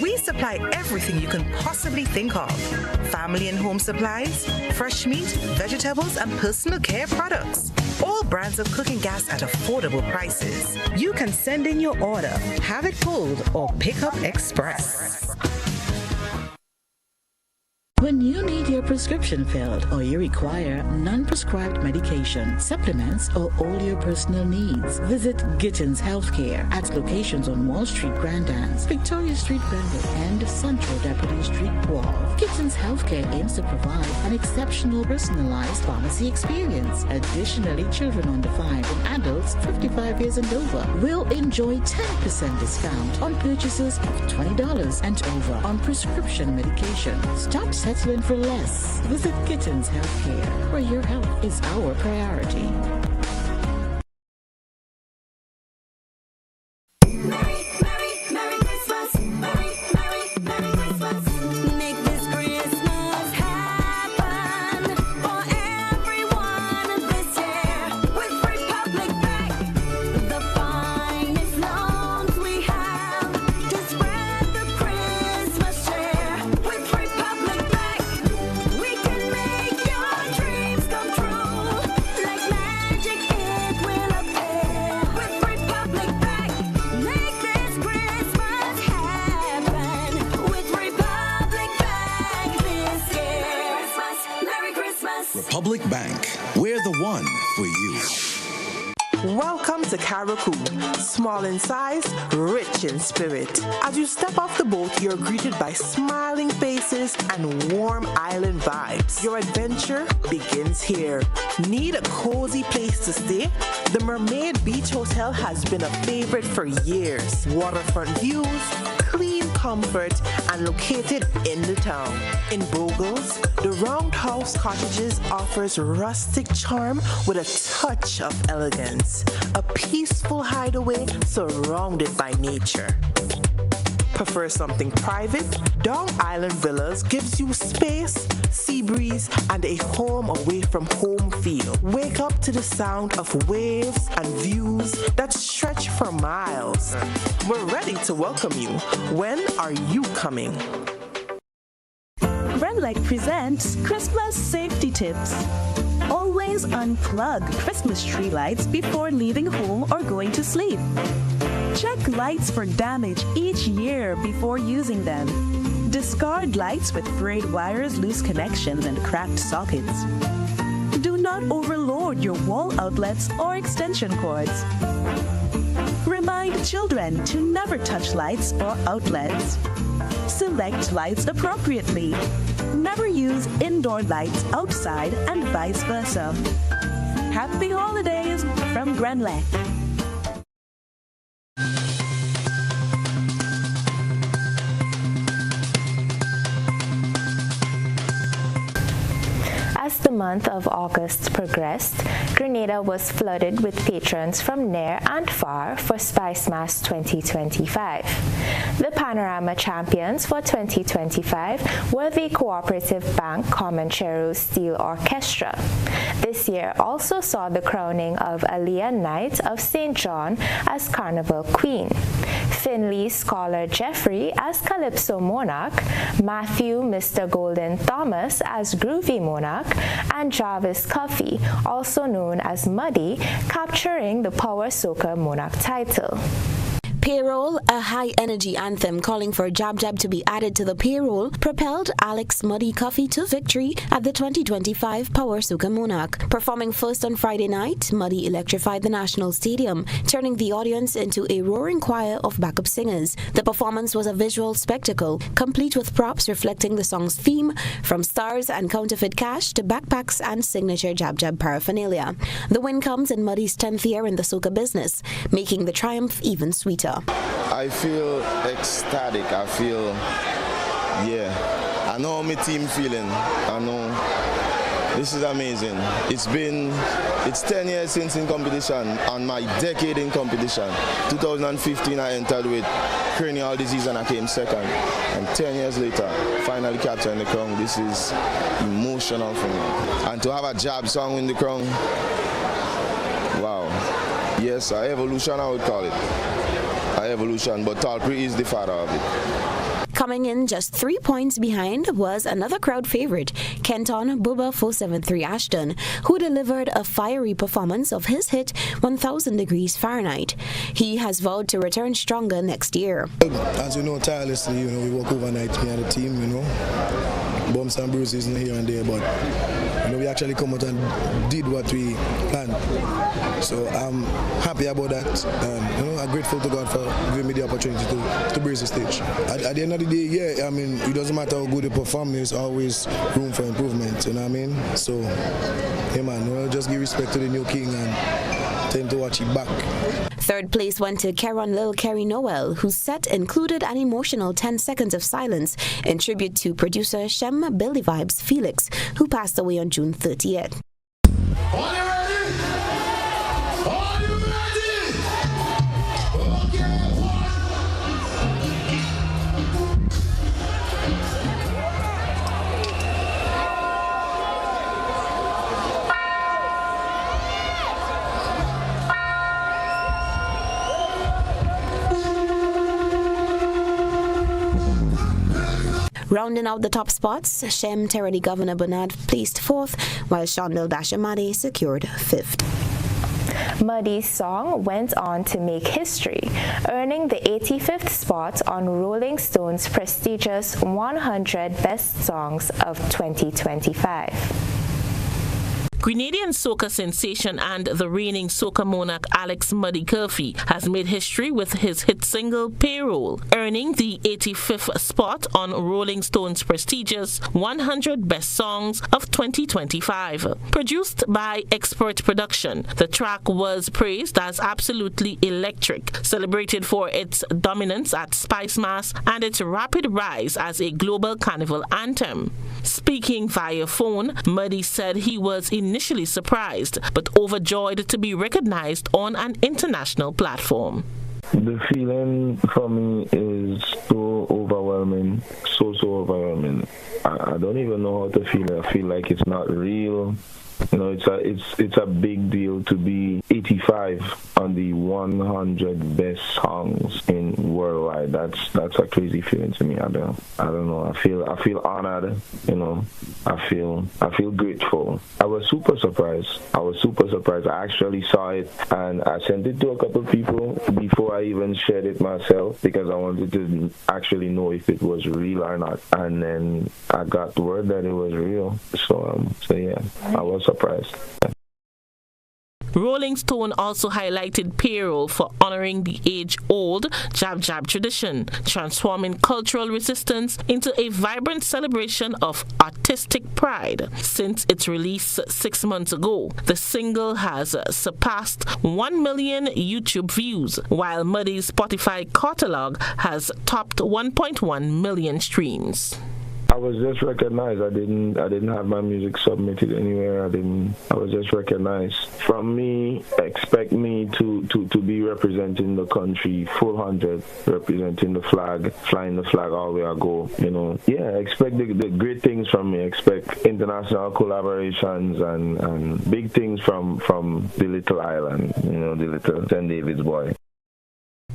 We supply everything you can possibly think of. Family and home supplies, fresh meat, vegetables, and personal care products. All brands of cooking gas at affordable prices. You can send in your order, have it pulled, or pick up express.
When you need your prescription filled or you require non-prescribed medication, supplements, or all your personal needs, visit Gittins Healthcare at locations on Wall Street, Grand Anse, Victoria Street, Grenville, and Central Deputy Street, Wharf. Gittins Healthcare aims to provide an exceptional personalized pharmacy experience. Additionally, children under 5 and adults 55 years and over will enjoy 10% discount on purchases of $20 and over on prescription medication. Stop settling for less. Visit Gittins Healthcare, where your health is our priority.
Republic Bank, we're the one for you.
Welcome to Karakou, small in size, rich in spirit. As you step off the boat, you're greeted by smiling faces and warm island vibes. Your adventure begins here. Need a cozy place to stay? The Mermaid Beach Hotel has been a favorite for years. Waterfront views, clean comfort, and located in the town. In Bogles, the Roundhouse Cottages offers rustic charm with a touch of elegance. A peaceful hideaway surrounded by nature. Prefer something private? Dong Island Villas gives you space, sea breeze, and a home away from home feel. Wake up to the sound of waves and views that stretch for miles. We're ready to welcome you. When are you coming?
Renlight presents Christmas safety tips. Always unplug Christmas tree lights before leaving home or going to sleep. Check lights for damage each year before using them. Discard lights with frayed wires, loose connections, and cracked sockets. Do not overload your wall outlets or extension cords. Remind children to never touch lights or outlets. Select lights appropriately. Never use indoor lights outside and vice versa. Happy holidays from Grenlec.
As the month of August progressed, Grenada was flooded with patrons from near and far for Spice Mass 2025. The Panorama champions for 2025 were the Cooperative Bank Comanchero Steel Orchestra. This year also saw the crowning of Aliyah Knight of St. John as Carnival Queen, Finley Scholar Jeffrey as Calypso Monarch, Matthew Mr. Golden Thomas as Groovy Monarch, and Jarvis Coffey, also known as Muddy, capturing the Power Soca Monarch title.
Payroll, a high-energy anthem calling for Jab Jab to be added to the payroll, propelled Alex Muddy Coffey to victory at the 2025 Power Soca Monarch. Performing first on Friday night, Muddy electrified the National Stadium, turning the audience into a roaring choir of backup singers. The performance was a visual spectacle, complete with props reflecting the song's theme, from stars and counterfeit cash to backpacks and signature Jab Jab paraphernalia. The win comes in Muddy's 10th year in the soca business, making the triumph even sweeter.
I feel ecstatic. I feel, I know how my team feeling. I know this is amazing. It's 10 years since in competition, and my decade in competition. 2015 I entered with cranial disease and I came second. And 10 years later, finally capturing the crown. This is emotional for me. And to have a Jab song in the crown, wow. Yes, an evolution I would call it. Evolution, but Talpri is the father of it.
Coming in just 3 points behind was another crowd favorite, Kenton Bubba 473 Ashton, who delivered a fiery performance of his hit 1000 Degrees Fahrenheit. He has vowed to return stronger next year.
As you know, tirelessly, we work overnight, me and the team, bumps and bruises here and there, but we actually come out and did what we planned. So I'm happy about that, and I'm grateful to God for giving me the opportunity to brace the stage. At the end of the day, it doesn't matter how good you perform, there's always room for improvement, you know what I mean? So, we'll just give respect to the new king and tell him to watch it back.
Third place went to Karen Lil Kerry Noel, whose set included an emotional 10 seconds of silence in tribute to producer Shem Billy Vibes Felix, who passed away on June 30th. Rounding out the top spots, Shem Terry Governor Bernard placed 4th, while Shondell Dashamade secured 5th.
Muddy's song went on to make history, earning the 85th spot on Rolling Stone's prestigious 100 Best Songs of 2025.
Grenadian soca sensation and the reigning soca monarch Alex "Muddy" Curfey has made history with his hit single Payroll, earning the 85th spot on Rolling Stone's prestigious 100 Best Songs of 2025. Produced by Expert Production, the track was praised as absolutely electric, celebrated for its dominance at Spice Mass and its rapid rise as a global carnival anthem. Speaking via phone, Muddy said he was initially surprised but overjoyed to be recognized on an international platform.
The feeling for me is so overwhelming, so overwhelming. I don't even know how to feel. I feel like it's not real. You know, it's a big deal to be 85 on the 100 best songs in worldwide. That's a crazy feeling to me. I don't know. I feel honored. You know, I feel grateful. I was super surprised. I actually saw it and I sent it to a couple of people before I even shared it myself because I wanted to actually know if it was real or not. And then I got word that it was real. So yeah, I was surprised.
Rolling Stone also highlighted Payroll for honoring the age-old jab tradition, transforming cultural resistance into a vibrant celebration of artistic pride. Since its release 6 months ago, the single has surpassed 1 million YouTube views, while Muddy's Spotify catalog has topped 1.1 million streams.
I was just recognized. I didn't have my music submitted anywhere. I was just recognized. From me, expect me to be representing the country full 100, representing the flag, flying the flag all the way I go. You know, yeah. Expect the great things from me. Expect international collaborations and big things from the little island. You know, the little St. David's boy.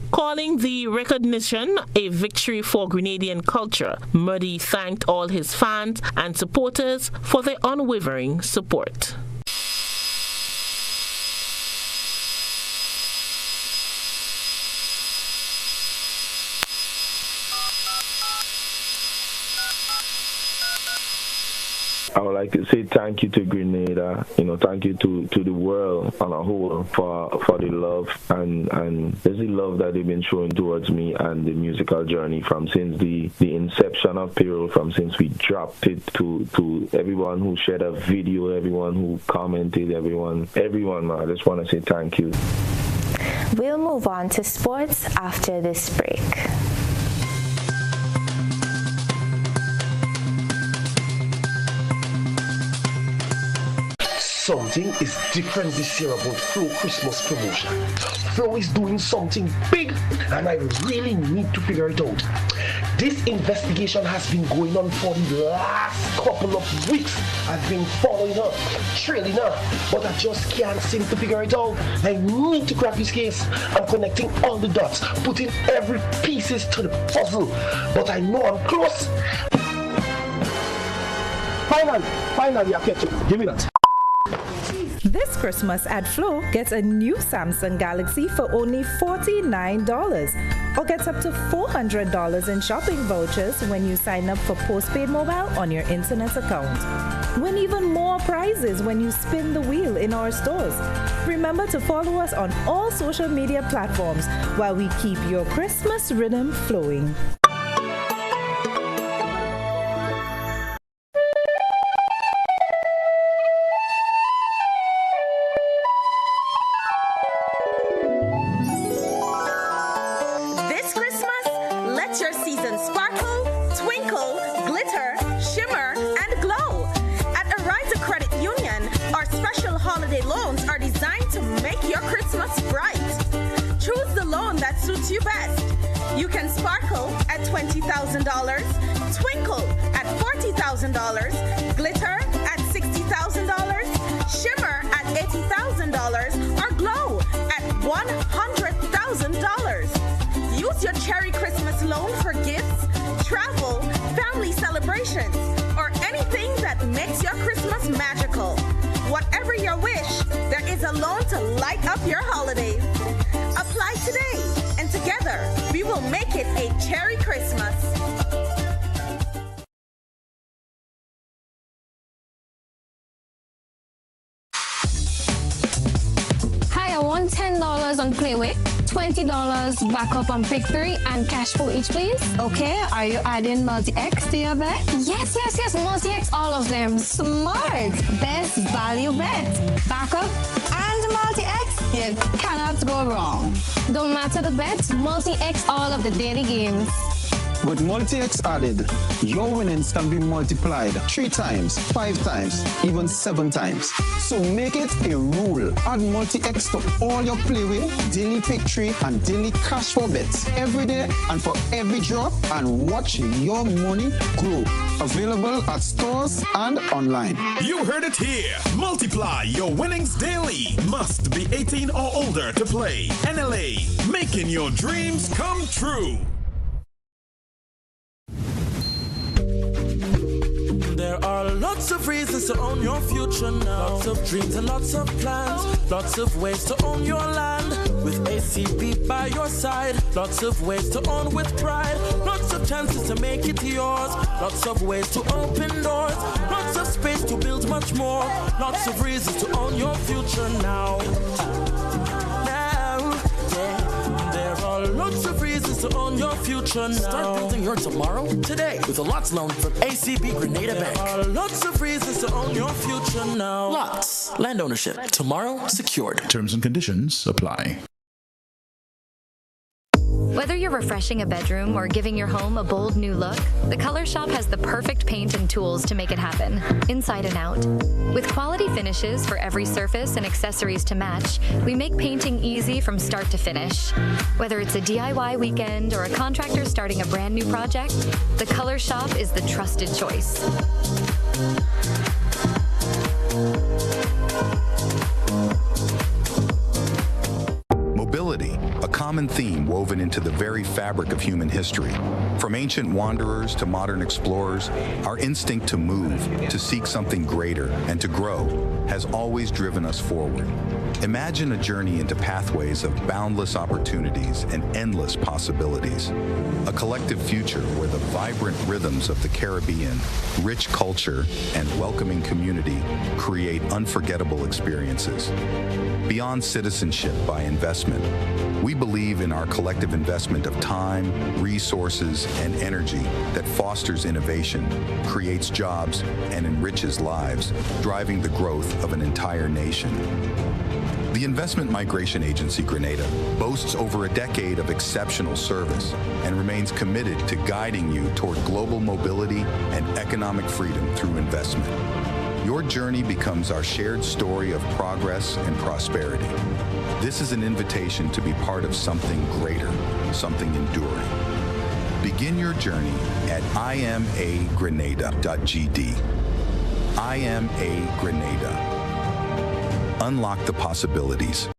Calling the recognition a victory for Grenadian culture, Muddy thanked all his fans and supporters for their unwavering support.
I would like to say thank you to Grenada, you know, thank you to the world on a whole for the love and there's the love that they've been showing towards me and the musical journey from since the inception of Payroll, from since we dropped it to everyone who shared a video, everyone who commented, everyone, I just want to say thank you.
We'll move on to sports after this break.
Something is different this year about Flow Christmas promotion. Flow is doing something big and I really need to figure it out. This investigation has been going on for the last couple of weeks. I've been following up, trailing her, but I just can't seem to figure it out. I need to crack this case. I'm connecting all the dots, putting every pieces to the puzzle, but I know I'm close. Finally, I catch you. Give me that.
This Christmas at Flow, get a new Samsung Galaxy for only $49 or gets up to $400 in shopping vouchers when you sign up for postpaid mobile on your internet account. Win even more prizes when you spin the wheel in our stores. Remember to follow us on all social media platforms while we keep your Christmas rhythm flowing.
Suits you best. You can sparkle at $20,000, twinkle at $40,000, glitter at $60,000, shimmer at $80,000, or glow at $100,000. Use your Cherry Christmas loan for gifts, travel, family celebrations, or anything that makes your Christmas magical. Whatever your wish, there is a loan to light up your holidays. Apply today, and together we will make it a Cherry Christmas.
I want $10 on Playway, $20 backup on Pick 3, and cash for each, please.
Okay, are you adding multi-X to your bet?
Yes, multi-X, all of them.
Smart. Best value bet. Backup and multi-X. You cannot go wrong.
Don't matter the bet, multi-X all of the daily games.
With multi-X added, your winnings can be multiplied 3 times, 5 times, even 7 times. So make it a rule. Add multi-X to all your Playway, daily Pick 3, and daily cash for bets every day and for every drop, and watch your money grow. Available at stores and online.
You heard it here. Multiply your winnings daily. Must be 18 or older to play. NLA, making your dreams come true.
There are lots of reasons to own your future now. Lots of dreams and lots of plans. Lots of ways to own your land. With ACB by your side. Lots of ways to own with pride. Lots of chances to make it yours. Lots of ways to open doors. Lots of space to build much more. Lots of reasons to own your future now. There are lots of reasons to own your future now.
Start building your tomorrow today with a Lots loan from ACB Grenada Bank.
There are lots of reasons to own your future now.
Lots. Land ownership. Tomorrow secured.
Terms and conditions apply.
Whether you're refreshing a bedroom or giving your home a bold new look, the Color Shop has the perfect paint and tools to make it happen, inside and out. With quality finishes for every surface and accessories to match, we make painting easy from start to finish. Whether it's a DIY weekend or a contractor starting a brand new project, the Color Shop is the trusted choice.
Mobility, a common theme woven into the very fabric of human history. From ancient wanderers to modern explorers, our instinct to move, to seek something greater, and to grow has always driven us forward. Imagine a journey into pathways of boundless opportunities and endless possibilities. A collective future where the vibrant rhythms of the Caribbean, rich culture, and welcoming community create unforgettable experiences. Beyond citizenship by investment, we believe in our collective investment of time, resources, and energy that fosters innovation, creates jobs, and enriches lives, driving the growth of an entire nation. The Investment Migration Agency Grenada boasts over a decade of exceptional service and remains committed to guiding you toward global mobility and economic freedom through investment. Your journey becomes our shared story of progress and prosperity. This is an invitation to be part of something greater, something enduring. Begin your journey at imagrenada.gd. IMA Grenada. Unlock the possibilities.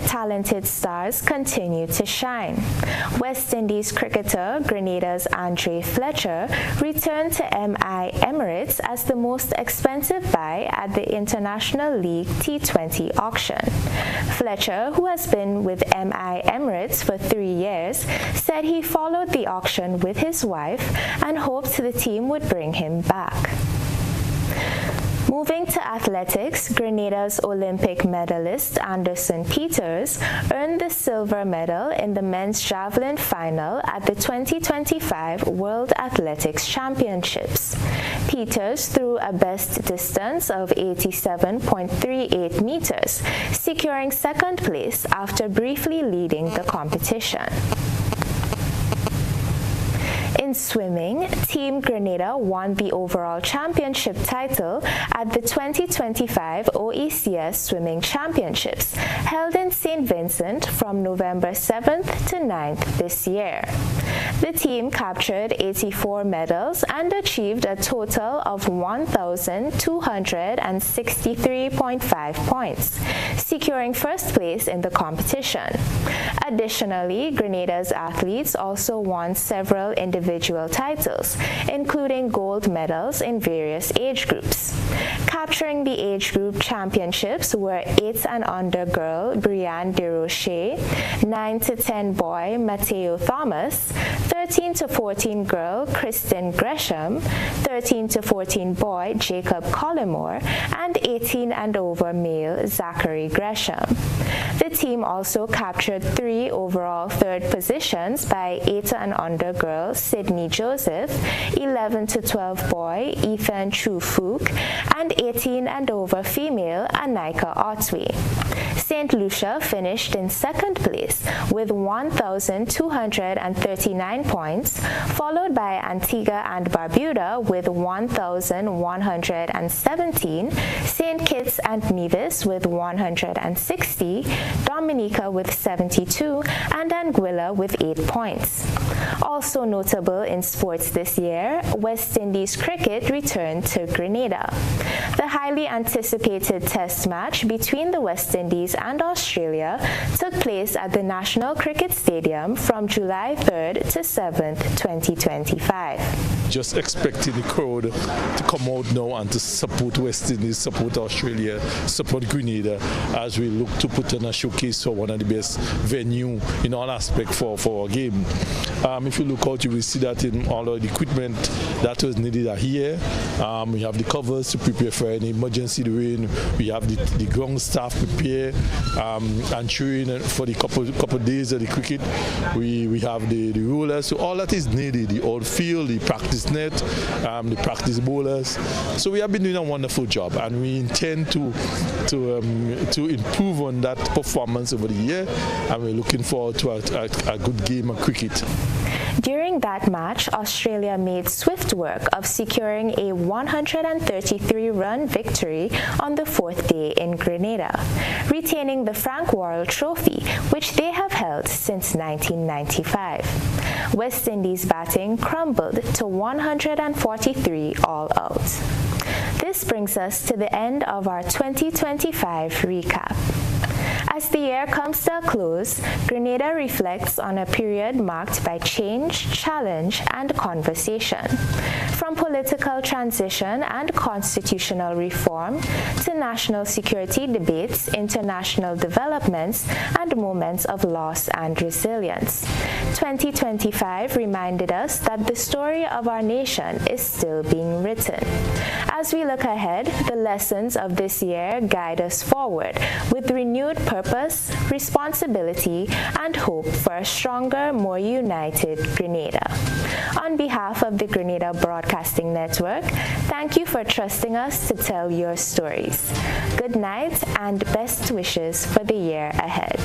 Talented stars continue to shine. West Indies cricketer Grenada's Andre Fletcher returned to MI Emirates as the most expensive buy at the International League T20 auction. Fletcher, who has been with MI Emirates for 3 years, said he followed the auction with his wife and hoped the team would bring him back. Moving to athletics, Grenada's Olympic medalist Anderson Peters earned the silver medal in the men's javelin final at the 2025 World Athletics Championships. Peters threw a best distance of 87.38 meters, securing second place after briefly leading the competition. In In swimming, Team Grenada won the overall championship title at the 2025 OECS Swimming Championships, held in St. Vincent from November 7th to 9th this year. The team captured 84 medals and achieved a total of 1,263.5 points, securing first place in the competition. Additionally, Grenada's athletes also won several individual titles, including gold medals in various age groups. Capturing the age group championships were 8 and under girl Brianne DeRoche, 9 to 10 boy Mateo Thomas, 13 to 14 girl Kristen Gresham, 13 to 14 boy Jacob Collymore, and 18 and over male Zachary Gresham. The team also captured 3 overall third positions by 8 and under girl Sydney Joseph, 11 to 12 boy Ethan Chufuk, and 18 and over female Anika Otway. St. Lucia finished in second place with 1,239 points, followed by Antigua and Barbuda with 1,117, St. Kitts and Nevis with 160, Dominica with 72, and Anguilla with 8 points. Also notable in sports this year, West Indies cricket returned to Grenada. The highly anticipated test match between the West Indies and Australia took place at the National Cricket Stadium from July 3rd to 7th, 2025.
Just expecting the crowd to come out now and to support West Indies, support Australia, support Grenada as we look to put on a showcase for one of the best venue in all aspects for our game. If you look out, you will see that in all of the equipment that was needed are here. We have the covers to prepare for any emergency rain. We have the ground staff prepare and train for the couple days of the cricket. We have the rollers, so all that is needed, the old field, the practice net, the practice bowlers. So we have been doing a wonderful job, and we intend to improve on that performance over the year, and we're looking forward to a good game of cricket.
During that match, Australia made swift work of securing a 133-run victory on the 4th day in Grenada, retaining the Frank Worrell Trophy, which they have held since 1995. West Indies batting crumbled to 143 all out. This brings us to the end of our 2025 recap. As the year comes to a close, Grenada reflects on a period marked by change, challenge, and conversation. From political transition and constitutional reform to national security debates, international developments, and moments of loss and resilience. 2025 reminded us that the story of our nation is still being written. As we look ahead, the lessons of this year guide us forward with renewed purpose, responsibility, and hope for a stronger, more united Grenada. On behalf of the Grenada Broadcasting Network, thank you for trusting us to tell your stories. Good night and best wishes for the year ahead.